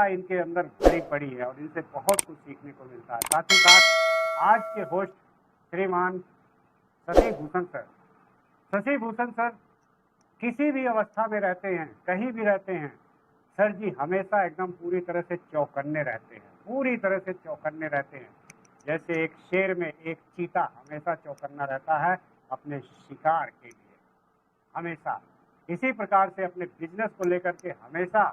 क्षमता इनके अंदर भरी पड़ी है और इनसे बहुत कुछ सीखने को मिलता है। साथ ही साथ आज के होस्ट श्रीमान शशि भूषण सर, शशि भूषण सर किसी भी अवस्था में रहते हैं, कहीं भी रहते हैं, सर जी हमेशा एकदम पूरी तरह से चौकन्ने रहते हैं, पूरी तरह से चौकन्ने रहते हैं। जैसे एक शेर में एक चीता हमेशा चौकन्ना रहता है अपने शिकार के लिए, हमेशा इसी प्रकार से अपने बिजनेस को लेकर के हमेशा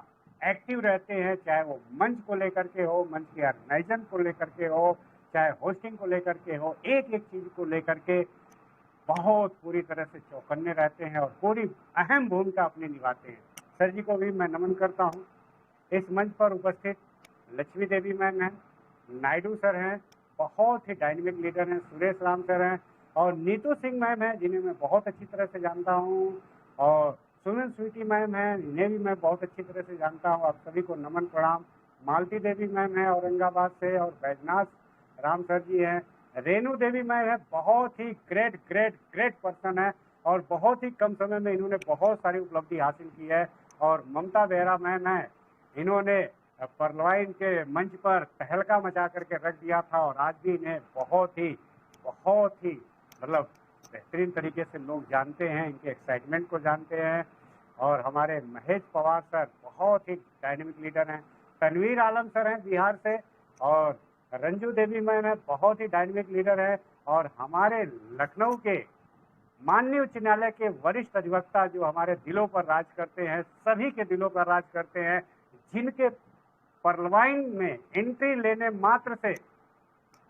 एक्टिव रहते हैं, चाहे वो मंच को लेकर के हो, मंच के ऑर्गेनाइजेशन को लेकर के हो, चाहे होस्टिंग को लेकर के हो, एक एक चीज को लेकर के बहुत पूरी तरह से चौकन्ने रहते हैं और पूरी अहम भूमिका अपनी निभाते हैं। सर जी को भी मैं नमन करता हूँ। इस मंच पर उपस्थित लक्ष्मी देवी मैम हैं, नायडू सर हैं, बहुत ही डायनेमिक लीडर हैं, सुरेश राम सर हैं और नीतू सिंह मैम हैं जिन्हें मैं बहुत अच्छी तरह से जानता हूँ, और सुनील स्वीटी मैम हैं, इन्हें भी मैं बहुत अच्छी तरह से जानता हूँ। आप सभी को नमन प्रणाम। मालती देवी मैम है औरंगाबाद से और बैजनाथ राम सर जी हैं। रेणु देवी मैम है, बहुत ही ग्रेट ग्रेट ग्रेट पर्सन है और बहुत ही कम समय में इन्होंने बहुत सारी उपलब्धि हासिल की है। और ममता बेहरा मैम है, इन्होंने परलवाइन के मंच पर तहलका मचा करके रख दिया था और आज भी इन्हें बहुत ही मतलब बेहतरीन तरीके से लोग जानते हैं, इनके एक्साइटमेंट को जानते हैं। और हमारे महेश पवार सर बहुत ही डायनेमिक लीडर हैं। तनवीर आलम सर हैं बिहार से और रंजू देवी मैम है, बहुत ही डायनेमिक लीडर है। और हमारे लखनऊ के माननीय उच्च न्यायालय के वरिष्ठ अधिवक्ता जो हमारे दिलों पर राज करते हैं, सभी के दिलों पर राज करते हैं, जिनके परलवाइन में एंट्री लेने मात्र से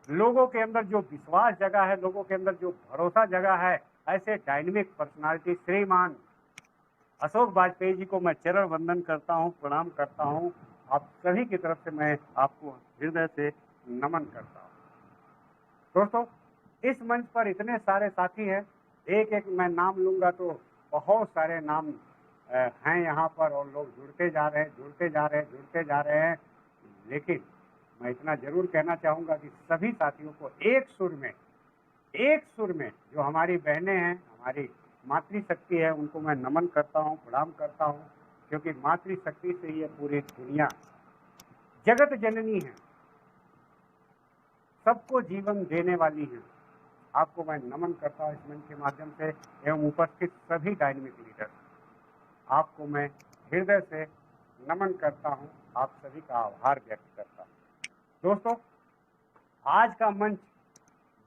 लोगों के अंदर जो विश्वास जगह है, लोगों के अंदर जो भरोसा जगह है, ऐसे डायनेमिक पर्सनालिटी श्रीमान अशोक वाजपेयी जी को मैं चरण वंदन करता हूं, प्रणाम करता हूं। आप सभी की तरफ से मैं आपको हृदय से नमन करता हूं। दोस्तों, इस मंच पर इतने सारे साथी हैं, एक एक मैं नाम लूंगा तो बहुत सारे नाम हैं यहाँ पर और लोग जुड़ते जा रहे हैं। लेकिन मैं इतना जरूर कहना चाहूँगा कि सभी साथियों को एक सुर में जो हमारी बहनें हैं, हमारी मातृशक्ति है, उनको मैं नमन करता हूँ, प्रणाम करता हूँ, क्योंकि मातृशक्ति से ये पूरी दुनिया जगत जननी है, सबको जीवन देने वाली है। आपको मैं नमन करता हूँ इस मंच के माध्यम से एवं उपस्थित सभी डायनेमिक लीडर, आपको मैं हृदय से नमन करता हूँ, आप सभी का आभार व्यक्त करता हूँ। दोस्तों, आज का मंच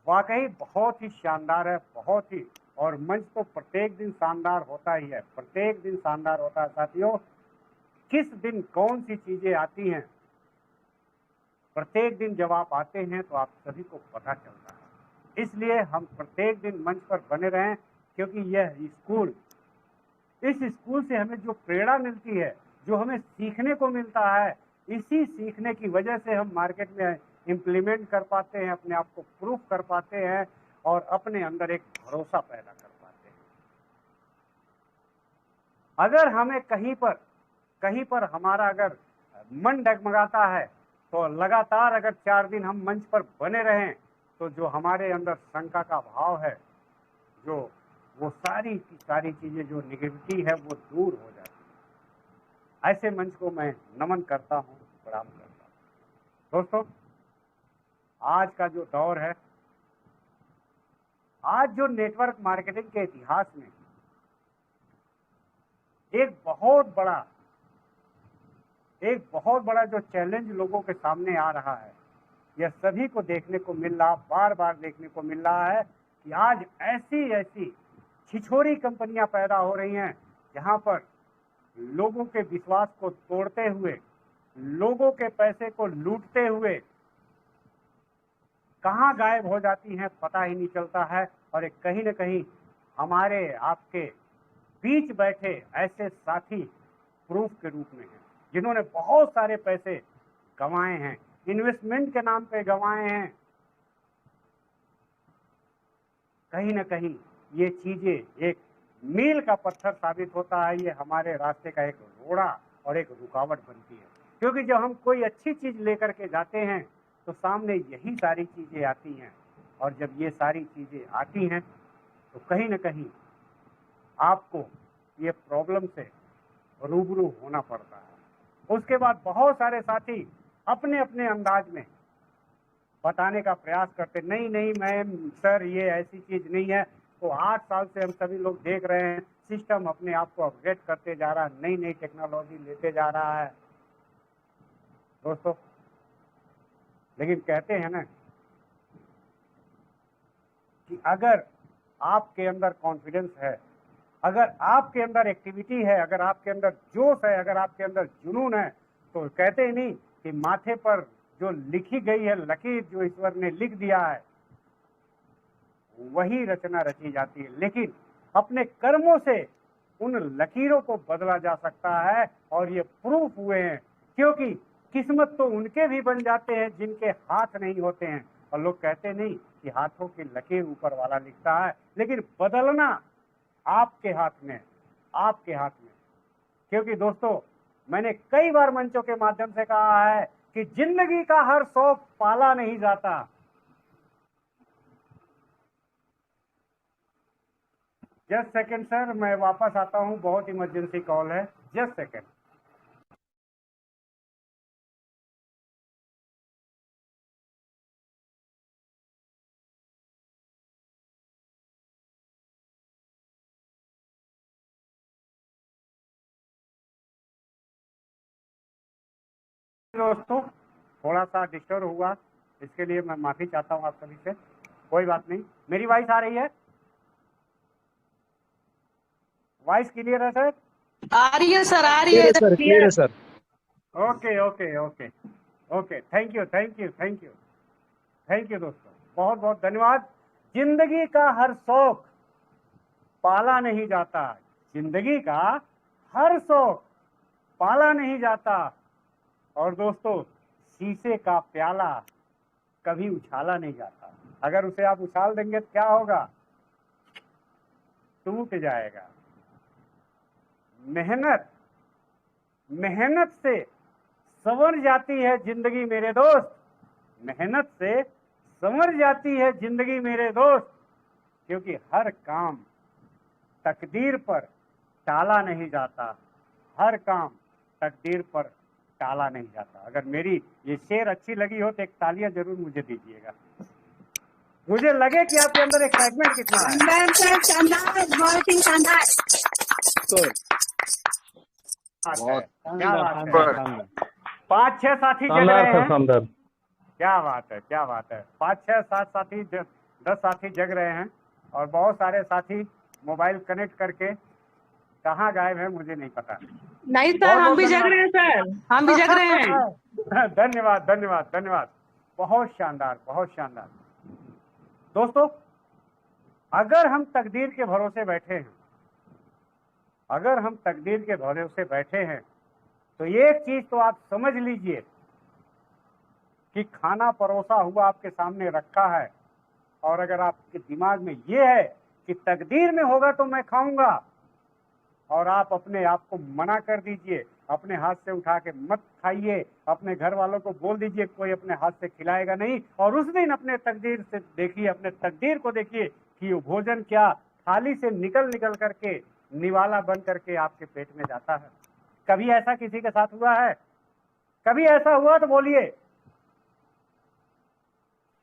वाकई बहुत ही शानदार है, बहुत ही, और मंच तो प्रत्येक दिन शानदार होता ही है, प्रत्येक दिन शानदार होता है। साथियों, किस दिन कौन सी चीजें आती हैं, प्रत्येक दिन जब आप आते हैं तो आप सभी को पता चलता है। इसलिए हम प्रत्येक दिन मंच पर बने रहें, क्योंकि यह स्कूल, इस स्कूल से हमें जो प्रेरणा मिलती है, जो हमें सीखने को मिलता है, इसी सीखने की वजह से हम मार्केट में इम्प्लीमेंट कर पाते हैं, अपने आप को प्रूफ कर पाते हैं और अपने अंदर एक भरोसा पैदा कर पाते हैं। अगर हमें कहीं पर हमारा अगर मन डगमगाता है तो लगातार अगर 4 दिन हम मंच पर बने रहें तो जो हमारे अंदर शंका का भाव है, जो वो सारी की सारी चीजें जो निगेटिविटी है वो दूर हो जाती है। ऐसे मंच को मैं नमन करता हूँ, प्रणाम करता हूँ। दोस्तों, आज का जो दौर है, आज जो नेटवर्क मार्केटिंग के इतिहास में एक बहुत बड़ा जो चैलेंज लोगों के सामने आ रहा है, यह सभी को देखने को मिल रहा, बार बार देखने को मिल रहा है कि आज ऐसी छिछोरी कंपनियां पैदा हो रही हैं, जहां पर लोगों के विश्वास को तोड़ते हुए, लोगों के पैसे को लूटते हुए कहां गायब हो जाती हैं पता ही नहीं चलता है। और एक कहीं न कहीं हमारे आपके बीच बैठे ऐसे साथी प्रूफ के रूप में हैं, जिन्होंने बहुत सारे पैसे गंवाए हैं, इन्वेस्टमेंट के नाम पे गंवाए हैं। कहीं न कहीं ये चीजें एक मील का पत्थर साबित होता है, ये हमारे रास्ते का एक रोड़ा और एक रुकावट बनती है। क्योंकि जब हम कोई अच्छी चीज लेकर के जाते हैं तो सामने यही सारी चीजें आती हैं, और जब ये सारी चीजें आती हैं तो कहीं न कहीं आपको ये प्रॉब्लम से रूबरू होना पड़ता है। उसके बाद बहुत सारे साथी अपने अपने अंदाज में बताने का प्रयास करते, नहीं नहीं मैम सर ये ऐसी चीज नहीं है। तो 8 साल से हम सभी लोग देख रहे हैं सिस्टम अपने आप को अपग्रेड करते जा रहा है, नई नई टेक्नोलॉजी लेते जा रहा है दोस्तों। लेकिन कहते हैं ना कि अगर आपके अंदर कॉन्फिडेंस है, अगर आपके अंदर एक्टिविटी है, अगर आपके अंदर जोश है, अगर आपके अंदर जुनून है, तो कहते ही नहीं कि माथे पर जो लिखी गई है लकीर, जो ईश्वर ने लिख दिया है वही रचना रची जाती है। लेकिन अपने कर्मों से उन लकीरों को बदला जा सकता है और ये प्रूफ हुए हैं, क्योंकि किस्मत तो उनके भी बन जाते हैं जिनके हाथ नहीं होते हैं। और लोग कहते नहीं कि हाथों की लकीर ऊपर वाला लिखता है, लेकिन बदलना आपके हाथ में, आपके हाथ में। क्योंकि दोस्तों मैंने कई बार मंचों के माध्यम से कहा है कि जिंदगी का हर शौक पाला नहीं जाता। जस्ट सेकंड सर, मैं वापस आता हूं, बहुत इमरजेंसी कॉल है, जस्ट सेकंड। दोस्तों थोड़ा सा डिस्टर्ब हुआ, इसके लिए मैं माफी चाहता हूं आप सभी से। कोई बात नहीं। मेरी वॉइस आ रही है? वॉइस क्लियर है सर? आ रही है सर, आ रही क्लियर है है सर, क्लियर है sir. Okay okay okay okay, thank you thank you thank you thank you दोस्तों, बहुत बहुत धन्यवाद। जिंदगी का हर शौक पाला नहीं जाता, जिंदगी का हर शौक पाला नहीं जाता। और दोस्तों शीशे का प्याला कभी उछाला नहीं जाता, अगर उसे आप उछाल देंगे तो क्या होगा? टूट जाएगा। मेहनत, मेहनत से संवर जाती है जिंदगी मेरे दोस्त, मेहनत से संवर जाती है जिंदगी मेरे दोस्त। क्योंकि हर काम तकदीर पर टाला नहीं जाता, हर काम तकदीर पर टाला नहीं जाता। अगर मेरी ये शेर अच्छी लगी हो तो एक तालियां जरूर मुझे दीजिएगा, मुझे लगे कि आपके अंदर एक्साइटमेंट कितना है। शानदार, बहुत ही शानदार। क्या बात है, 5-6 साथी जग रहे हैं, क्या बात है, क्या बात है। 5-6-7 साथी 10 साथी जग रहे हैं और बहुत सारे साथी मोबाइल कनेक्ट करके कहाँ गायब है मुझे नहीं पता। नहीं सर, हम भी जग रहे हैं सर, हम भी जग रहे हैं। धन्यवाद धन्यवाद धन्यवाद, बहुत शानदार बहुत शानदार। दोस्तों अगर हम तकदीर के भरोसे बैठे हैं, अगर हम तकदीर के भरोसे बैठे हैं, तो एक चीज तो आप समझ लीजिए कि खाना परोसा हुआ आपके सामने रखा है, और अगर आपके दिमाग में ये है कि तकदीर में होगा तो मैं खाऊंगा, और आप अपने आप को मना कर दीजिए, अपने हाथ से उठा के मत खाइए, अपने घर वालों को बोल दीजिए कोई अपने हाथ से खिलाएगा नहीं, और उस दिन अपने तकदीर से देखिए, अपने तकदीर को देखिए कि वो भोजन क्या थाली से निकल निकल करके निवाला बन करके आपके पेट में जाता है। कभी ऐसा किसी के साथ हुआ है? कभी ऐसा हुआ तो बोलिए।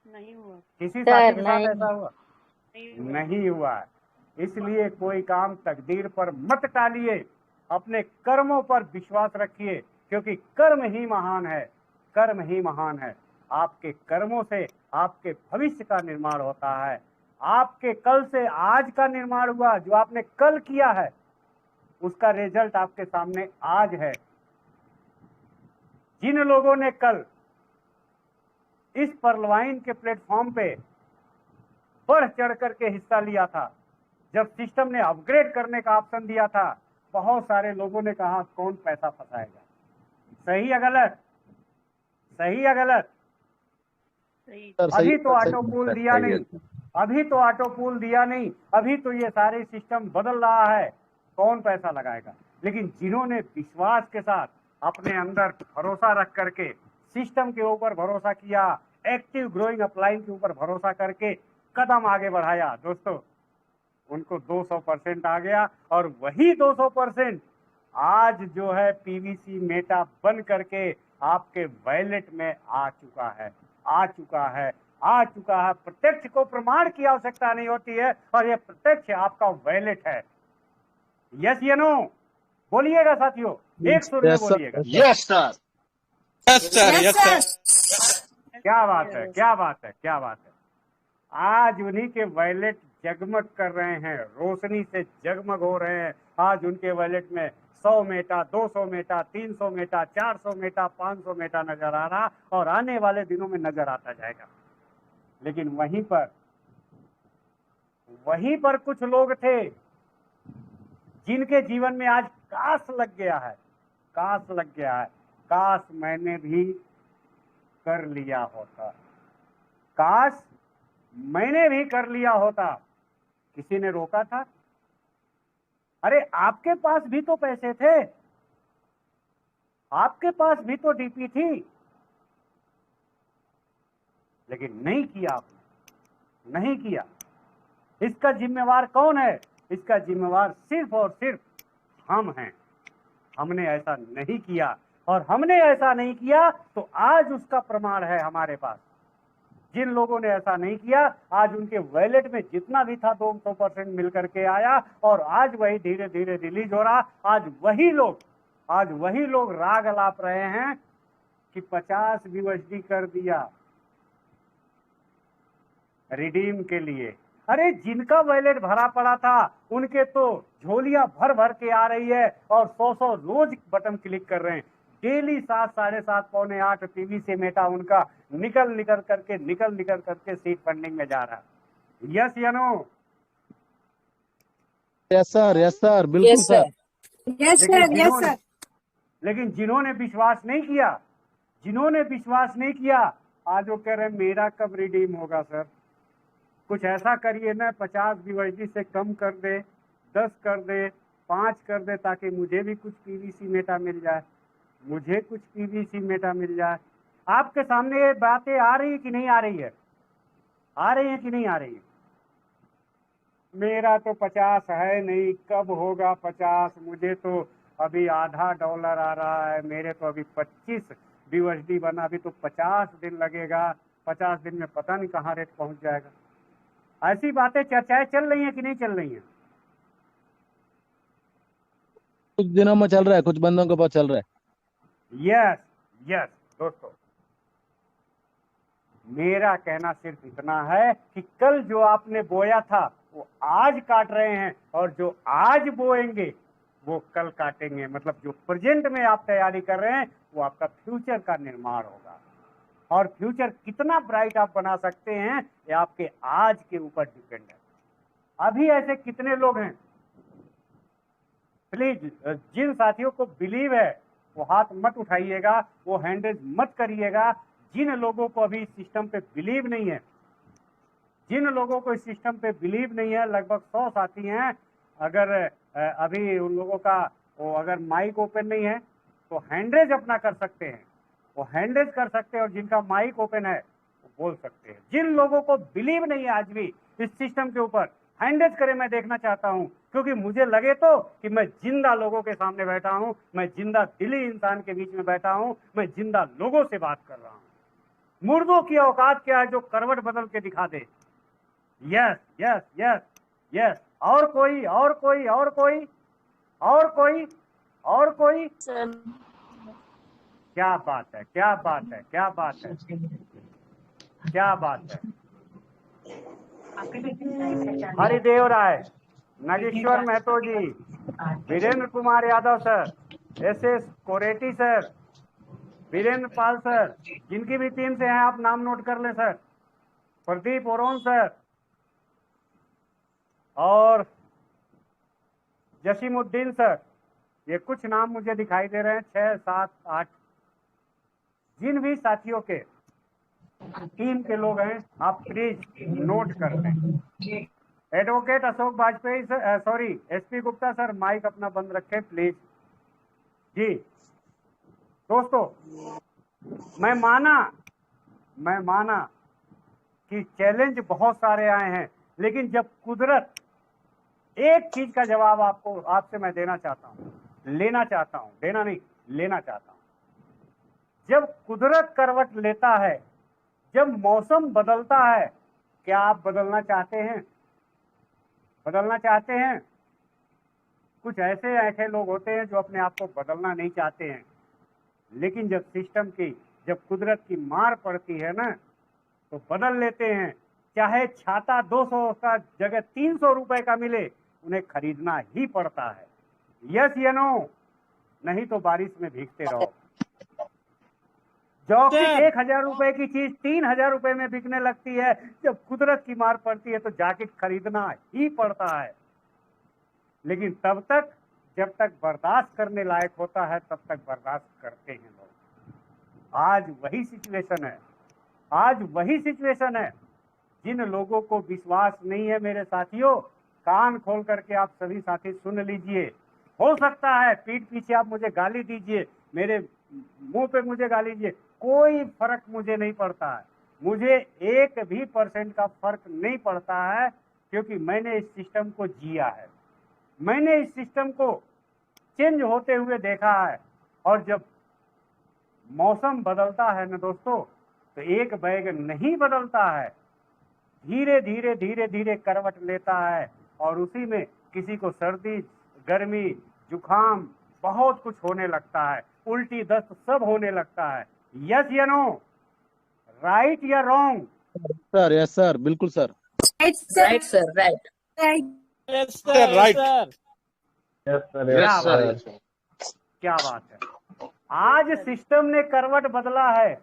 नहीं हुआ किसी साथी के साथ ऐसा हुआ? नहीं हुआ है। इसलिए कोई काम तकदीर पर मत टालिए, अपने कर्मों पर विश्वास रखिए, क्योंकि कर्म ही महान है, कर्म ही महान है। आपके कर्मों से आपके भविष्य का निर्माण होता है, आपके कल से आज का निर्माण हुआ, जो आपने कल किया है उसका रिजल्ट आपके सामने आज है। जिन लोगों ने कल इस परलवाइन के प्लेटफॉर्म पे बढ़ चढ़ करके हिस्सा लिया था, जब सिस्टम ने अपग्रेड करने का ऑप्शन दिया था, बहुत सारे लोगों ने कहा कौन पैसा फंसाएगा। सही या गलत? सही या गलत? अभी तो ऑटो पूल दिया नहीं, अभी तो ऑटो पूल दिया नहीं, अभी तो ये सारे सिस्टम बदल रहा है, कौन पैसा लगाएगा। लेकिन जिन्होंने विश्वास के साथ अपने अंदर भरोसा रख करके सिस्टम के ऊपर भरोसा किया, एक्टिव ग्रोइंग अपलाइन के ऊपर भरोसा करके कदम आगे बढ़ाया, दोस्तों उनको 200% आ गया, और वही 200% आज जो है पीवीसी मेटा बन करके आपके वैलेट में आ चुका है, आ चुका है, आ चुका है। प्रत्यक्ष को प्रमाण की आवश्यकता नहीं होती है और ये प्रत्यक्ष आपका वैलेट है। यस या नो? बोलिएगा साथियों, एक सुर में यस सर, बोलिएगा। Yes sir, yes sir, yes sir. क्या बात है, क्या बात है, क्या बात है। आज उन्हीं के वैलेट जगमग कर रहे हैं, रोशनी से जगमग हो रहे हैं। आज उनके वैलेट में 100 Meta, 200 Meta, 300 Meta, 400 Meta, 500 Meta नजर आ रहा और आने वाले दिनों में नजर आता जाएगा। लेकिन वहीं पर कुछ लोग थे जिनके जीवन में आज काश लग गया है, काश लग गया है, काश मैंने भी कर लिया होता, काश मैंने भी कर लिया होता। किसी ने रोका था? अरे आपके पास भी तो पैसे थे, आपके पास भी तो डीपी थी, लेकिन नहीं किया आपने, नहीं किया। इसका जिम्मेवार कौन है? इसका जिम्मेवार सिर्फ और सिर्फ हम हैं। हमने ऐसा नहीं किया और हमने ऐसा नहीं किया तो आज उसका प्रमाण है हमारे पास। जिन लोगों ने ऐसा नहीं किया, आज उनके वैलेट में जितना भी था 200% मिल करके आया और आज वही धीरे धीरे रिलीज हो रहा। आज वही लोग राग अलाप रहे हैं कि 50 यूएसडी कर दिया रिडीम के लिए। अरे जिनका वैलेट भरा पड़ा था उनके तो झोलियां भर भर के आ रही है और 100 रोज बटन क्लिक कर रहे हैं। डेली 7, 7:30, पौने 8 पीवीसी मेटा उनका निकल करके सीट फंडिंग में जा रहा है। यस या नो? यस सर, बिल्कुल sir. Yes sir, yes sir. लेकिन जिन्होंने विश्वास नहीं किया, आज वो कह रहे हैं मेरा कब रिडीम होगा सर? कुछ ऐसा करिए ना, 50 यूएसडी से कम कर दे, 10 कर दे, 5 कर दे, ताकि मुझे भी कुछ पीवीसी मेटा मिल जाए, मुझे कुछ पीवीसी मेटा मिल जाए। आपके सामने ये बातें आ रही है कि नहीं आ रही है? आ रही है कि नहीं आ रही है? मेरा तो 50 है नहीं, कब होगा 50? मुझे तो अभी आधा डॉलर आ रहा है, मेरे तो अभी 25 यूएसडी बना, अभी तो 50 दिन लगेगा, 50 दिन में पता नहीं कहाँ रेट पहुंच जाएगा। ऐसी बातें, चर्चाएं चल रही हैं कि नहीं चल रही हैं? कुछ दिनों में चल रहा है, कुछ बंदों के पास चल रहा है। यस दोस्तों, मेरा कहना सिर्फ इतना है कि कल जो आपने बोया था वो आज काट रहे हैं और जो आज बोएंगे वो कल काटेंगे। मतलब जो प्रेजेंट में आप तैयारी कर रहे हैं वो आपका फ्यूचर का निर्माण होगा और फ्यूचर कितना ब्राइट आप बना सकते हैं ये आपके आज के ऊपर डिपेंड है। अभी ऐसे कितने लोग हैं? प्लीज जिन साथियों को बिलीव है वो हाथ मत उठाइएगा, वो हैंड रेज मत करिएगा। जिन लोगों को अभी इस सिस्टम पे बिलीव नहीं है, जिन लोगों को इस सिस्टम पे बिलीव नहीं है, लगभग 100 साथी हैं। अगर अभी उन लोगों का वो अगर माइक ओपन नहीं है तो हैंड रेज अपना कर सकते हैं, वो हैंड रेज कर सकते हैं और जिनका माइक ओपन है वो बोल सकते हैं। जिन लोगों को बिलीव नहीं है आज भी इस सिस्टम के ऊपर, हैंड रेज करें, मैं देखना चाहता हूं, क्योंकि मुझे लगे तो कि मैं जिंदा लोगों के सामने बैठा हूं, मैं जिंदा दिली इंसान के बीच में बैठा हूं, मैं जिंदा लोगों से बात कर रहा हूं। मुर्दों की औकात क्या है जो करवट बदल के दिखा दे? Yes yes yes yes. और कोई और कोई और कोई और कोई और कोई? क्या बात है, क्या बात है, क्या बात है, क्या बात है। Haridev Rai, Nageshwar Mahato ji, Virendra Kumar Yadav sir, SS Koreti sir, Virendra Pal sir, जिनकी भी टीम से हैं आप नाम नोट कर लें सर, प्रदीप ओरोन सर और जसीमुद्दीन सर। ये कुछ नाम मुझे दिखाई दे रहे हैं, 6, 7, 8। जिन भी साथियों के टीम के लोग हैं आप प्लीज नोट कर लें। Advocate Ashok Vajpayee sir, sorry SP Gupta sir, mike अपना बंद रखें प्लीज। जी दोस्तों, मैं माना कि चैलेंज बहुत सारे आए हैं, लेकिन जब कुदरत एक चीज का जवाब आपसे मैं देना चाहता हूं, लेना चाहता हूं, देना नहीं, लेना चाहता हूं। जब कुदरत करवट लेता है, जब मौसम बदलता है, क्या आप बदलना चाहते हैं? बदलना चाहते हैं? कुछ ऐसे ऐसे लोग होते हैं जो अपने आप को बदलना नहीं चाहते हैं, लेकिन जब सिस्टम की, जब कुदरत की मार पड़ती है ना, तो बदल लेते हैं। चाहे छाता 200 का जगह 300 रुपए का मिले, उन्हें खरीदना ही पड़ता है। यस या नो? नहीं तो बारिश में भीगते रहो। जौ की सर। 1000 रुपए की चीज 3000 रुपए में बिकने लगती है। जब कुदरत की मार पड़ती है तो जैकेट खरीदना ही पड़ता है। लेकिन तब तक, जब तक बर्दाश्त करने लायक होता है, तब तक बर्दाश्त करते हैं लोग। आज वही सिचुएशन है, आज वही सिचुएशन है। जिन लोगों को विश्वास नहीं है मेरे साथियों, कान खोल करके आप सभी साथी सुन लीजिए। हो सकता है पीठ पीछे आप मुझे गाली दीजिए, मेरे मुंह पे मुझे गाली दीजिए, कोई फर्क मुझे नहीं पड़ता है। मुझे 1% का फर्क नहीं पड़ता है, क्योंकि मैंने इस सिस्टम को जिया है, मैंने इस सिस्टम को चेंज होते हुए देखा है। और जब मौसम बदलता है ना दोस्तों, तो एक बैग नहीं बदलता है, धीरे धीरे धीरे धीरे करवट लेता है, और उसी में किसी को सर्दी, गर्मी, जुखाम, बहुत कुछ होने लगता है, उल्टी दस्त सब होने लगता है। यस या नो? राइट या रॉन्ग? सर, यस सर, बिल्कुल sir. Right sir, right. Yes, sir. Right. क्या बात है, क्या बात है। आज सिस्टम ने करवट बदला है,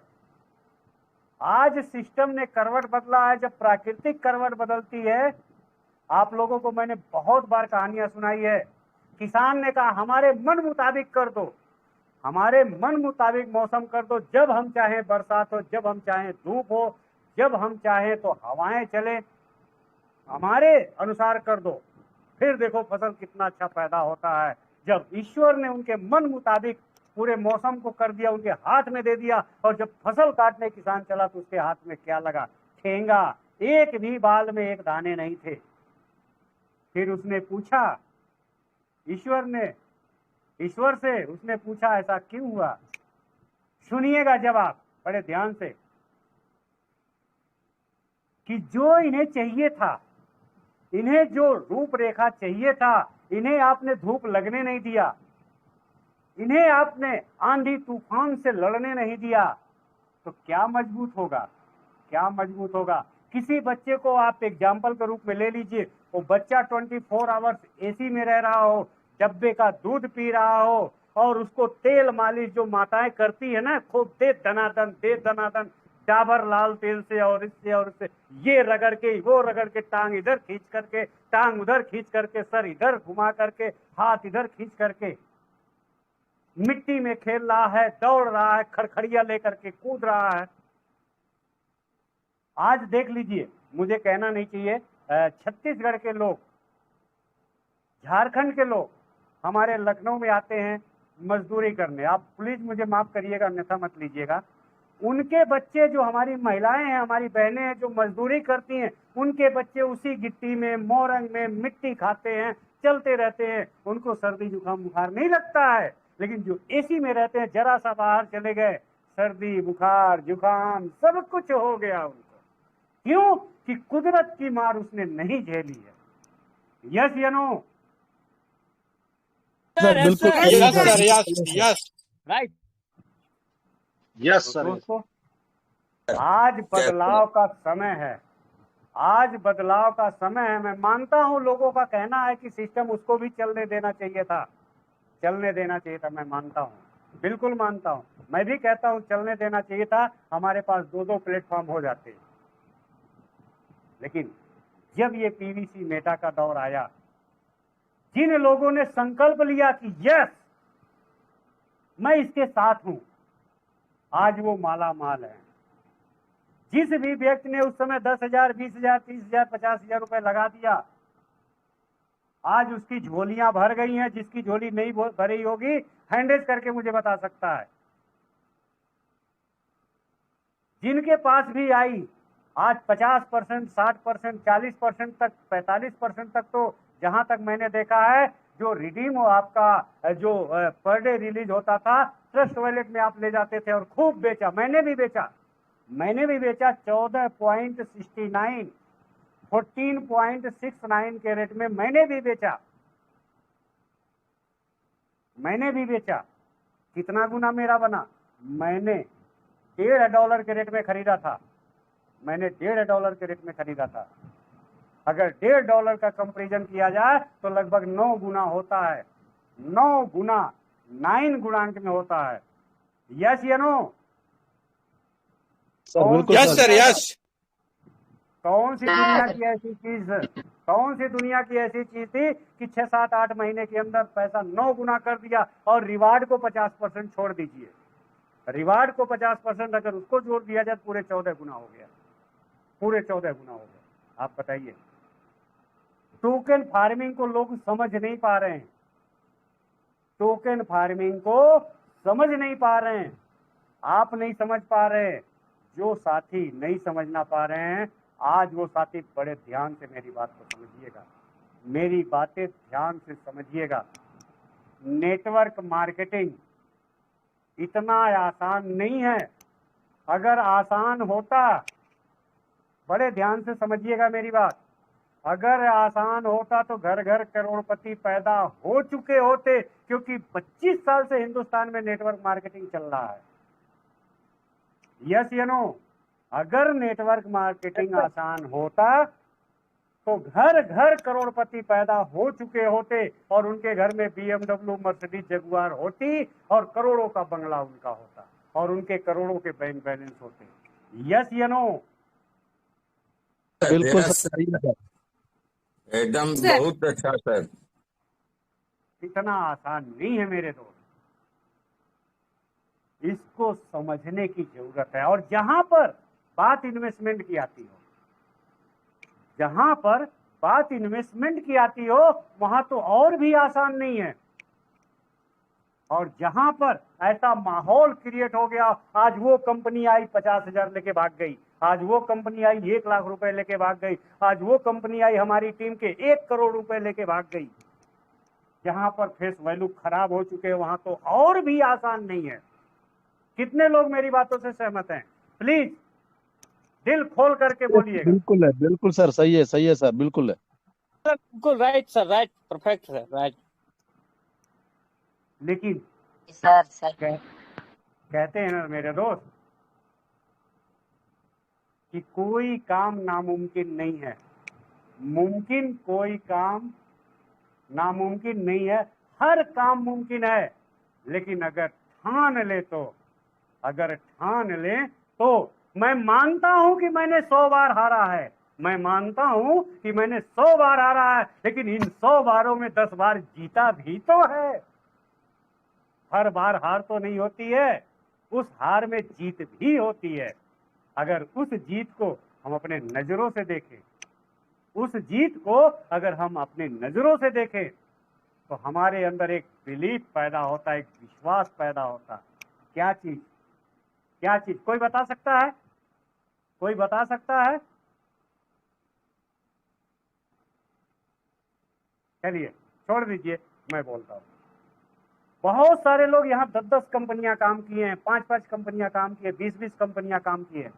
आज सिस्टम ने करवट बदला है। जब प्राकृतिक करवट बदलती है, आप लोगों को मैंने बहुत बार कहानियां सुनाई है। किसान ने कहा हमारे मन मुताबिक कर दो, हमारे मन मुताबिक मौसम कर दो, जब हम चाहें बरसात हो, जब हम चाहें धूप हो, जब हम चाहें तो हवाएं चले, हमारे अनुसार कर दो। फिर देखो फसल कितना अच्छा पैदा होता है। जब ईश्वर ने उनके मन मुताबिक पूरे मौसम को कर दिया, उनके हाथ में दे दिया, और जब फसल काटने किसान चला तो उसके हाथ में क्या लगा? ठेंगा, एक भी बाल में एक दाने नहीं थे। फिर उसने पूछा, ईश्वर से उसने पूछा ऐसा क्यों हुआ? सुनिएगा जवाब बड़े ध्यान से, कि जो इन्हें चाहिए था, इन्हें जो रूपरेखा चाहिए था, इन्हें आपने धूप लगने नहीं दिया, इन्हें आपने आंधी तूफान से लड़ने नहीं दिया, तो क्या मजबूत होगा? क्या मजबूत होगा? किसी बच्चे को आप एग्जाम्पल के रूप में ले लीजिए, वो बच्चा 24 आवर्स एसी में रह रहा हो, डब्बे का दूध पी रहा हो, और उसको तेल मालिश जो माताएं करती है ना, खूब दे दनादन डाबर लाल तेल से और इससे और इससे, ये रगड़ के वो रगड़ के, टांग इधर खींच करके, टांग उधर खींच करके, सर इधर घुमा करके, हाथ इधर खींच करके, मिट्टी में खेल रहा है, दौड़ रहा है, खड़खड़िया लेकर के कूद रहा है। आज देख लीजिए, मुझे कहना नहीं चाहिए, छत्तीसगढ़ के लोग, झारखंड के लोग हमारे लखनऊ में आते हैं मजदूरी करने। आप प्लीज मुझे माफ करिएगा, अन्यथा मत लीजिएगा। उनके बच्चे, जो हमारी महिलाएं हैं, हमारी बहनें हैं जो मजदूरी करती हैं, उनके बच्चे उसी गिट्टी में, मोरंग में मिट्टी खाते हैं, चलते रहते हैं, उनको सर्दी जुकाम बुखार नहीं लगता है। लेकिन जो एसी में रहते हैं, जरा सा बाहर चले गए, सर्दी बुखार जुकाम सब कुछ हो गया उनको। क्यों? कि कुदरत की मार उसने नहीं झेली है। यस या नो? Sir, yes, बिल्कुल sir. सही Yes, sir, sir. Yes, yes. Right. Yes sir. दोस्तों, आज बदलाव का समय है, आज बदलाव का समय है। मैं मानता हूं लोगों का कहना है कि सिस्टम उसको भी चलने देना चाहिए था, चलने देना चाहिए था। मैं मानता हूं, बिल्कुल मानता हूं। मैं भी कहता हूं चलने देना चाहिए था, हमारे पास 2-2 प्लेटफॉर्म हो जाते। लेकिन जब ये पीवीसी मेटा का दौर आया, जिन लोगों ने संकल्प लिया कि यस मैं इसके साथ हूं, आज वो माला माल है। जिस भी व्यक्ति ने उस समय 10,000, 20,000, 30,000, 50,000 रुपए लगा दिया, आज उसकी झोलियां भर गई हैं। जिसकी झोली नहीं भरी होगी, हैंडेज करके मुझे बता सकता है। जिनके पास भी आई, आज 50%, 60%, 40% तक, 45% तक, तो जहां तक मैंने देखा है जो रिडीम हो आपका जो पर डे रिलीज होता था, ट्रस्ट वॉलेट में आप ले जाते थे और खूब बेचा। मैंने भी बेचा 14.69 14.69 के रेट में मैंने भी बेचा। कितना गुना मेरा बना? मैंने $1.5 के रेट में खरीदा था। अगर $1.5 का कंपैरिजन किया जाए तो लगभग 9 गुना होता है। 9 गुना 9 गुणांक में होता है। यस या नो? सर बिल्कुल Yes, सर। sir. Yes. कौन सी दुनिया की ऐसी चीज थी कि 6, 7, 8 महीने के अंदर पैसा 9 गुना कर दिया? और रिवार्ड को 50% छोड़ दीजिए, रिवार्ड को 50% अगर उसको जोड़ दिया जाए पूरे 14 गुना हो गया। आप बताइए, टोकन फार्मिंग को लोग समझ नहीं पा रहे हैं। आप नहीं समझ पा रहे हैं। जो साथी नहीं समझना पा रहे हैं, आज वो साथी बड़े ध्यान से मेरी बात को समझिएगा, मेरी बातें ध्यान से समझिएगा। नेटवर्क मार्केटिंग इतना आसान नहीं है। अगर आसान होता, बड़े ध्यान से समझिएगा मेरी बात, अगर आसान होता तो घर घर करोड़पति पैदा हो चुके होते, क्योंकि 25 साल से हिंदुस्तान में नेटवर्क मार्केटिंग चल रहा है। यस या नो? अगर नेटवर्क मार्केटिंग आसान होता तो घर घर करोड़पति पैदा हो चुके होते और उनके घर में BMW, मर्सिडीज, जगुआर होती और करोड़ों का बंगला उनका होता और उनके करोड़ों के बैंक बैलेंस होते। यस या नो? बिल्कुल Yes, सर, सही है सर। एकदम सर। बहुत अच्छा सर। इतना आसान नहीं है मेरे दोस्त, इसको समझने की जरूरत है। और जहां पर बात इन्वेस्टमेंट की आती हो, वहां तो और भी आसान नहीं है। और जहां पर ऐसा माहौल क्रिएट हो गया, आज वो कंपनी आई 50,000 लेके भाग गई, आज वो कंपनी आई 1 लाख रुपए लेके भाग गई, आज वो कंपनी आई हमारी टीम के 1 करोड़ रुपए लेके भाग गई। जहां पर फेस वैल्यू खराब हो चुके हैं, वहां तो और भी आसान नहीं है। कितने लोग मेरी बातों से सहमत हैं? प्लीज दिल खोल करके बोलिएगा। बिल्कुल सर, सही है सर, बिल्कुल है। Sir, good, right, sir. Right. Perfect, sir. Right. लेकिन सर कहते हैं ना मेरे दोस्त कि कोई काम नामुमकिन नहीं है, कोई काम नामुमकिन नहीं है, हर काम मुमकिन है। लेकिन अगर ठान ले तो मैं मानता हूं कि मैंने 100 बार हारा है, लेकिन इन 100 बारों में 10 बार जीता भी तो है। हर बार हार तो नहीं होती है, उस हार में जीत भी होती है। अगर उस जीत को हम अपने नजरों से देखें, तो हमारे अंदर एक बिलीफ पैदा होता है, एक विश्वास पैदा होता है। क्या चीज? कोई बता सकता है? चलिए छोड़ दीजिए, मैं बोलता हूं। बहुत सारे लोग यहाँ 10-10 कंपनियां काम किए हैं, 5-5 कंपनियां काम किए, 20-20 कंपनियां काम किए हैं,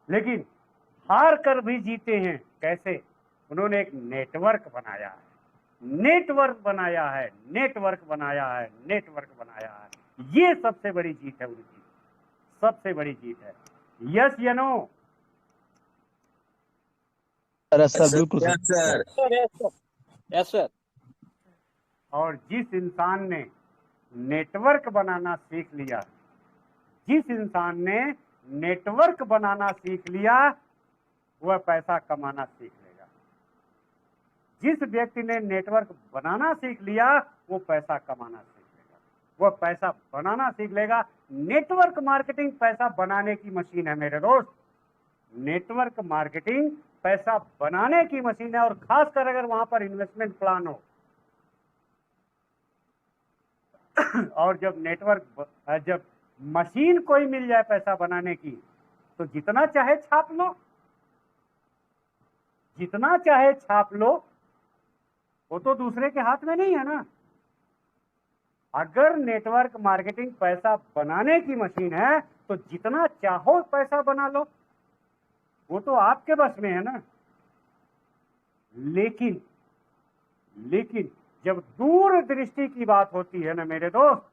लेकिन हार कर भी जीते हैं। कैसे? उन्होंने एक नेटवर्क बनाया है। ये सबसे बड़ी जीत है उनकी, यस या नो? सर बिल्कुल yes sir. Sir, yes, sir. Yes, sir. और जिस इंसान ने नेटवर्क बनाना सीख लिया, वह पैसा कमाना सीख लेगा। जिस व्यक्ति ने नेटवर्क बनाना सीख लिया, वो पैसा कमाना सीख लेगा। नेटवर्क मार्केटिंग पैसा बनाने की मशीन है मेरे दोस्त, नेटवर्क मार्केटिंग पैसा बनाने की मशीन है। और खासकर अगर वहां पर इन्वेस्टमेंट प्लान हो और जब मशीन कोई मिल जाए पैसा बनाने की, तो जितना चाहे छाप लो, वो तो दूसरे के हाथ में नहीं है ना। अगर नेटवर्क मार्केटिंग पैसा बनाने की मशीन है तो जितना चाहो पैसा बना लो, वो तो आपके बस में है ना। लेकिन लेकिन जब दूरदृष्टि की बात होती है ना मेरे दोस्त,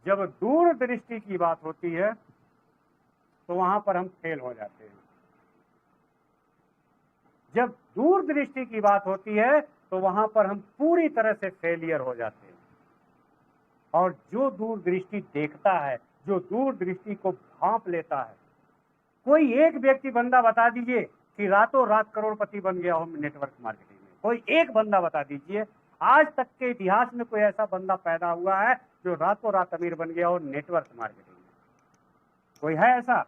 जब दूरदृष्टि की बात होती है तो वहां पर हम फेल हो जाते हैं। जब दूरदृष्टि की बात होती है तो वहां पर हम पूरी तरह से फेलियर हो जाते हैं। और जो दूरदृष्टि देखता है, जो दूरदृष्टि को भांप लेता है, कोई एक व्यक्ति बंदा बता दीजिए कि रातों रात करोड़पति बन गया हो नेटवर्क मार्केटिंग में, कोई एक बंदा बता दीजिए। आज तक के इतिहास में कोई ऐसा बंदा पैदा हुआ है जो रातों रात अमीर बन गया हो नेटवर्क मार्केटिंग में? कोई है ऐसा?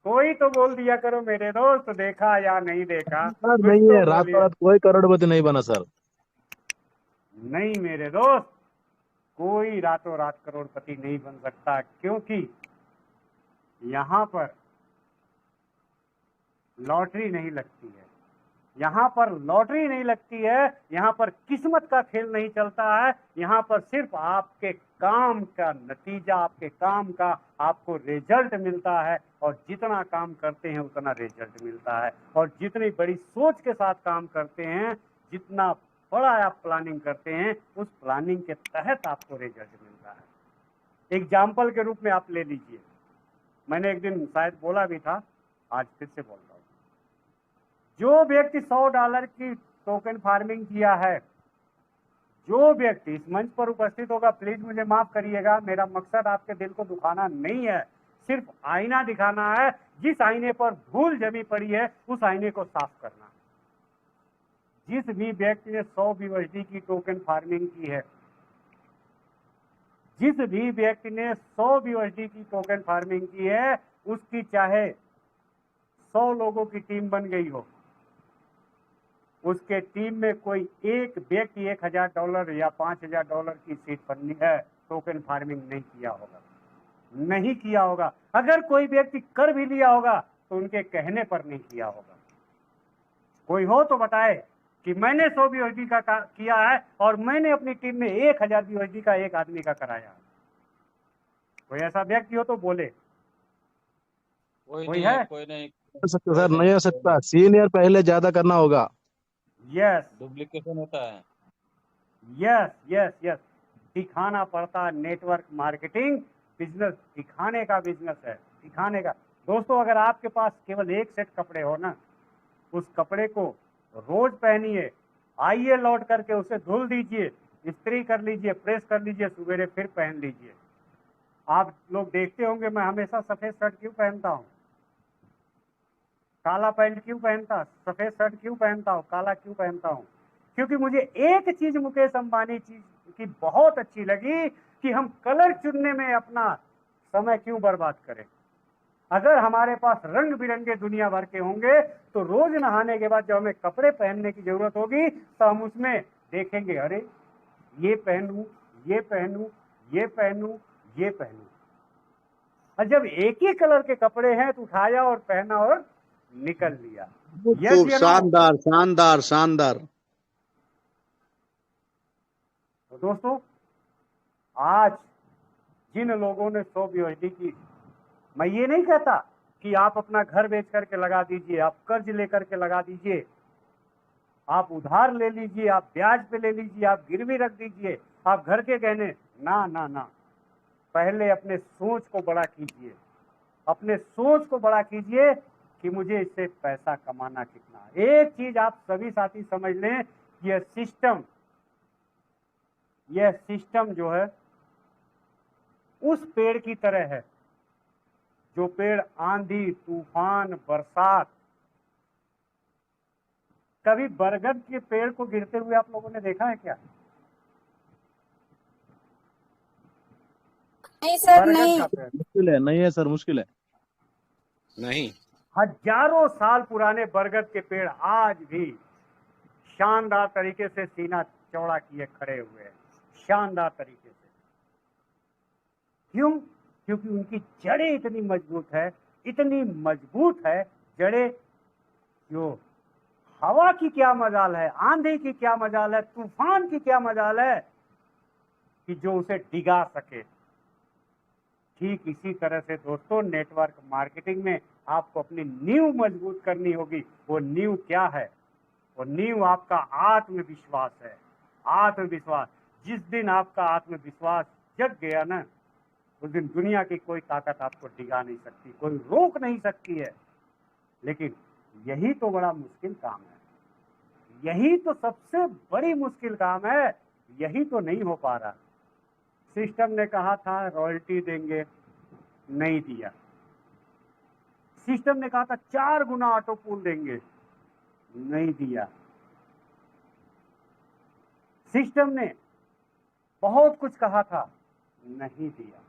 कोई तो बोल दिया करो मेरे दोस्त, देखा या नहीं देखा? सर कुछ नहीं तो है, रातों बोलिए। रात कोई करोड़पति नहीं बना सर। नहीं मेरे दोस्त, कोई रातों रात करोड़पति नहीं बन सकता, क्योंकि यहां पर लॉटरी नहीं लगती है। यहां पर लॉटरी नहीं लगती है, यहां पर किस्मत का खेल नहीं चलता है। यहां पर सिर्फ आपके काम का नतीजा, आपके काम का आपको रिजल्ट मिलता है, और जितना काम करते हैं उतना रिजल्ट मिलता है। और जितनी बड़ी सोच के साथ काम करते हैं, जितना बड़ा आप प्लानिंग करते हैं, उस प्लानिंग के तहत आपको रिजल्ट मिलता है। एग्जाम्पल के रूप में आप ले लीजिए, मैंने एक दिन शायद बोला भी था, आज फिर से बोल रहा हूं। जो व्यक्ति $100 की टोकन फार्मिंग किया है, जो व्यक्ति इस मंच पर उपस्थित होगा, प्लीज मुझे माफ करिएगा, मेरा मकसद आपके दिल को दुखाना नहीं है, सिर्फ आईना दिखाना है। जिस आईने पर धूल जमी पड़ी है उस आईने को साफ करना है। जिस भी व्यक्ति ने 100 BUSD की टोकन फार्मिंग की है, जिस भी व्यक्ति ने 100 BUSD की टोकन फार्मिंग की है, उसकी चाहे 100 लोगों की टीम बन गई हो, उसके टीम में कोई एक व्यक्ति $1000 या $5000 की सीट बननी है, टोकन फार्मिंग नहीं किया होगा, नहीं किया होगा। अगर कोई व्यक्ति कर भी लिया होगा तो उनके कहने पर नहीं किया होगा। कोई हो तो बताए कि मैंने 100 BUSD का किया है और मैंने अपनी टीम में 1000 BUSD का एक आदमी का कराया। कोई ऐसा व्यक्ति हो तो बोले। कोई है? कोई नहीं, हो सकता सर, नहीं हो सकता। सीनियर पहले ज्यादा करना होगा। यस डुप्लीकेशन होता है। यस यस यस, दिखाना पड़ता है। नेटवर्क मार्केटिंग बिजनेस दिखाने का बिजनेस है, दिखाने का। दोस्तों, अगर आपके पास केवल एक सेट कपड़े हो ना, उस कपड़े को रोज पहनिए, आइए लौट करके उसे धुल दीजिए, इस्त्री कर लीजिए, प्रेस कर लीजिए, सवेरे फिर पहन लीजिए। आप लोग देखते होंगे मैं हमेशा सफेद शर्ट क्यों पहनता हूँ, काला पैंट क्यों पहनता, सफेद शर्ट क्यों पहनता हूँ, काला क्यों पहनता हूँ? क्योंकि मुझे एक चीज मुकेश अंबानी चीज की बहुत अच्छी लगी कि हम कलर चुनने में अपना समय क्यों बर्बाद करें। अगर हमारे पास रंग बिरंगे दुनिया भर के होंगे तो रोज नहाने के बाद जब हमें कपड़े पहनने की जरूरत होगी तो हम उसमें देखेंगे, अरे ये पहनूं, ये पहनूं, ये पहनूं, ये पहनूं। और जब एक ही कलर के कपड़े हैं तो उठाया और पहना और निकल लिया। खूब शानदार शानदार शानदार। तो दोस्तों, आज जिन लोगों ने 100 BUSD की, मैं ये नहीं कहता कि आप अपना घर बेच करके लगा दीजिए, आप कर्ज लेकर के लगा दीजिए, आप उधार ले लीजिए, आप ब्याज पे ले लीजिए, आप गिरवी रख दीजिए, आप घर के गहने, ना ना ना। पहले अपने सोच को बड़ा कीजिए, अपने सोच को बड़ा कीजिए कि मुझे इससे पैसा कमाना कितना। एक चीज आप सभी साथी समझ लें, यह सिस्टम जो है उस पेड़ की तरह है जो पेड़ आंधी, तूफान, बरसात, कभी बरगद के पेड़ को गिरते हुए आप लोगों ने देखा है क्या? नहीं सर, बरगद नहीं। का पेड़ मुश्किल है, नहीं है सर, मुश्किल है। नहीं, हजारों साल पुराने बरगद के पेड़ आज भी शानदार तरीके से सीना चौड़ा किए खड़े हुए हैं, शानदार तरीके से। क्यों? क्योंकि उनकी जड़ें इतनी मजबूत है, इतनी मजबूत है जड़ें, साथियों, हवा की क्या मजाल है, आंधी की क्या मजाल है, तूफान की क्या मजाल है कि जो उसे डिगा सके। ठीक इसी तरह से दोस्तों, नेटवर्क मार्केटिंग में आपको अपनी नींव मजबूत करनी होगी। वो नींव क्या है? वो नींव आपका आत्मविश्वास है। आत्मविश्वास, जिस दिन आपका आत्मविश्वास जग गया ना, उस दिन दुनिया की कोई ताकत आपको डिगा नहीं सकती, कोई रोक नहीं सकती है। लेकिन यही तो बड़ा मुश्किल काम है, यही तो सबसे बड़ी मुश्किल काम है, यही तो नहीं हो पा रहा। सिस्टम ने कहा था रॉयल्टी देंगे, नहीं दिया। सिस्टम ने कहा था 4 गुना ऑटो पूल देंगे, नहीं दिया। सिस्टम ने बहुत कुछ कहा था, नहीं दिया।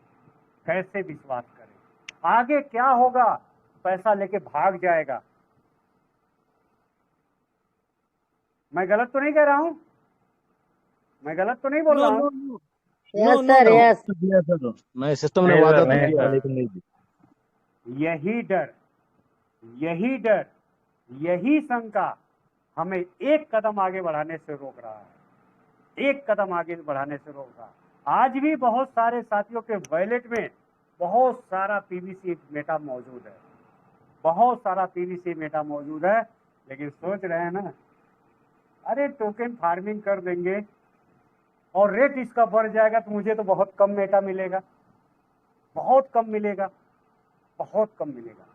कैसे विश्वास करें? आगे क्या होगा? पैसा लेके भाग जाएगा। मैं गलत तो नहीं कह रहा हूं? मैं गलत तो नहीं बोल रहा हूं? Yes sir, yes. दिया सर, नहीं सिस्टम ने वादा तो किया लेकिन नहीं दिया। यही डर, यही डर, यही शंका हमें एक कदम आगे बढ़ाने से रोक रहा है, एक कदम आगे बढ़ाने से रोक रहा है। आज भी बहुत सारे साथियों के वॉलेट में बहुत सारा पीवीसी मेटा मौजूद है, बहुत सारा पीवीसी मेटा मौजूद है, लेकिन सोच रहे हैं ना, अरे टोकन फार्मिंग कर देंगे और रेट इसका बढ़ जाएगा तो मुझे तो बहुत कम मेटा मिलेगा, बहुत कम मिलेगा, बहुत कम मिलेगा।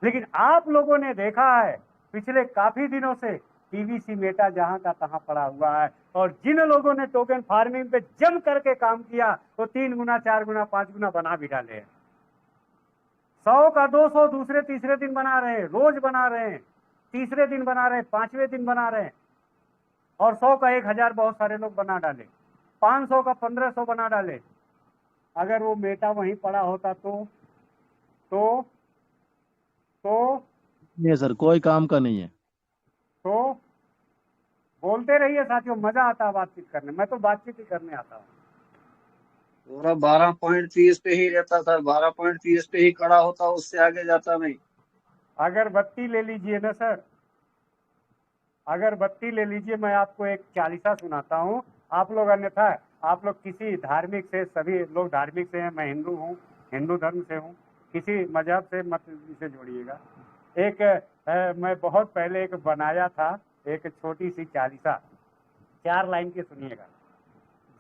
लेकिन आप लोगों ने देखा है पिछले काफी दिनों से पीवीसी मेटा जहां का तहां पड़ा हुआ है, और जिन लोगों ने टोकन फार्मिंग पे जम करके काम किया वो 3 गुना, 4 गुना, 5 गुना बना भी डाले हैं। 100 का 200 दूसरे तीसरे दिन बना रहे हैं, रोज बना रहे हैं, तीसरे दिन बना रहे हैं, 5वें दिन बना रहे हैं, और 100 का 1000 बहुत सारे लोग बना डाले, 500 का 1500 बना डाले। अगर वो मेटा वहीं पड़ा होता तो नहीं सर, कोई काम का नहीं है। तो बोलते रहिए साथियों, मजा आता है बातचीत करने, मैं तो बातचीत ही करने आता हूँ। पूरा 12.30 पे ही रहता सर, 12.30 पे ही खड़ा होता, उससे आगे जाता नहीं। अगरबत्ती ले लीजिए ना सर, अगरबत्ती ले लीजिए। मैं आपको एक चालीसा सुनाता हूँ, आप लोग अन्यथा आप लोग किसी धार्मिक से, सभी लोग धार्मिक से हैं, मैं हिंदू हूँ, हिंदू धर्म से हूँ, किसी मजहब से मत इसे जोड़िएगा। एक मैं बहुत पहले एक बनाया था, एक छोटी सी चालीसा, 4 लाइन की सुनिएगा।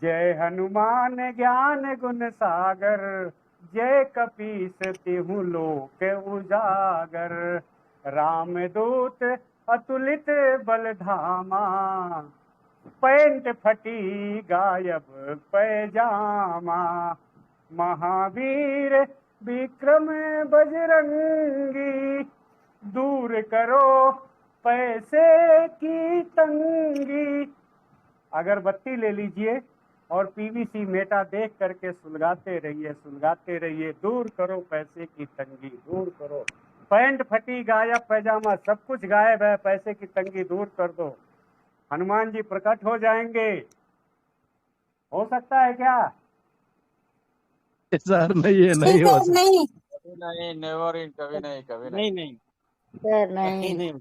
जय हनुमान ज्ञान गुण सागर, जय कपीस तिहु लोक उजागर, रामदूत अतुलित बल धामा, पैंट फटी गायब पैजामा, महावीर विक्रम बजरंगी, दूर करो पैसे की तंगी। अगरबत्ती ले लीजिए और पीवीसी मेटा देख करके सुलगाते रहिए, सुलगाते रहिए, दूर करो पैसे की तंगी, दूर करो। पैंट फटी गायब पैजामा, सब कुछ गायब है, पैसे की तंगी दूर कर दो, हनुमान जी प्रकट हो जाएंगे। हो सकता है क्या? सर नहीं, ये नहीं हो सकता। नहीं नहीं, नेवर इन, कभी नहीं, कभी नहीं। नहीं सर, नहीं नहीं। नहीं।